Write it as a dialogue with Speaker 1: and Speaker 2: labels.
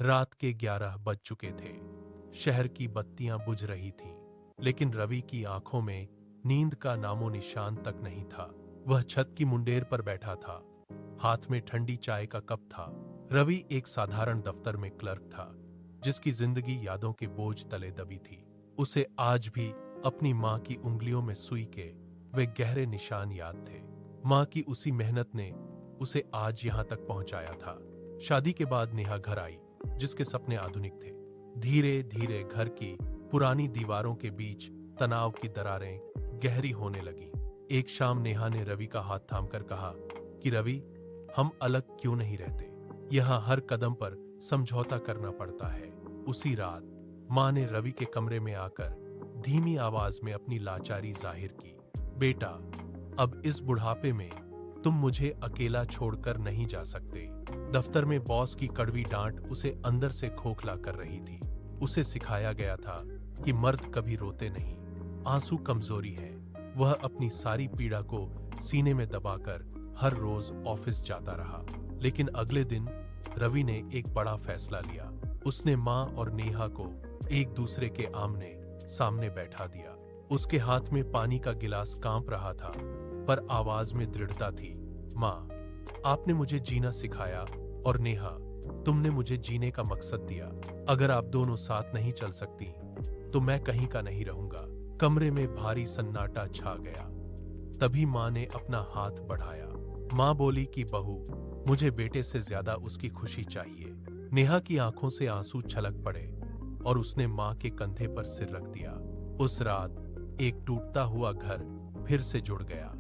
Speaker 1: रात के 11 बज चुके थे। शहर की बत्तियां बुझ रही थीं, लेकिन रवि की आंखों में नींद का नामो निशान तक नहीं था। वह छत की मुंडेर पर बैठा था, हाथ में ठंडी चाय का कप था। रवि एक साधारण दफ्तर में क्लर्क था, जिसकी जिंदगी यादों के बोझ तले दबी थी। उसे आज भी अपनी मां की उंगलियों में सुई के वे गहरे निशान याद थे। मां की उसी मेहनत ने उसे आज यहां तक पहुंचाया था। शादी के बाद नेहा घर आई, जिसके सपने आधुनिक थे। धीरे धीरे घर की पुरानी दीवारों के बीच तनाव की दरारें गहरी होने लगीं। एक शाम नेहा ने रवि का हाथ थामकर कहा कि रवि, हम अलग क्यों नहीं रहते? यहाँ हर कदम पर समझौता करना पड़ता है। उसी रात मां ने रवि के कमरे में आकर धीमी आवाज में अपनी लाचारी जाहिर की। बेटा, अब इस बुढ़ापे में तुम मुझे अकेला छोड़कर नहीं जा सकते। दफ्तर में बॉस की कड़वी डांट उसे अंदर से खोखला कर रही थी। उसे सिखाया गया था कि मर्द कभी रोते नहीं, आंसू कमजोरी है। वह अपनी सारी पीड़ा को सीने में दबाकर हर रोज ऑफिस जाता रहा। लेकिन अगले दिन रवि ने एक बड़ा फैसला लिया। उसने मां और नेहा को एक दूसरे के आमने सामने बैठा दिया। उसके हाथ में पानी का गिलास कांप रहा था, पर आवाज में दृढ़ता थी। मां, आपने मुझे जीना सिखाया, और नेहा, तुमने मुझे जीने का मकसद दिया। अगर आप दोनों साथ नहीं चल सकती, तो मैं कहीं का नहीं रहूंगा। कमरे में भारी सन्नाटा छा गया। तभी मां ने अपना हाथ बढ़ाया। मां बोली कि बहू, मुझे बेटे से ज्यादा उसकी खुशी चाहिए। नेहा की आंखों से आंसू छलक पड़े और उसने मां के कंधे पर सिर रख दिया। उस रात एक टूटता हुआ घर फिर से जुड़ गया।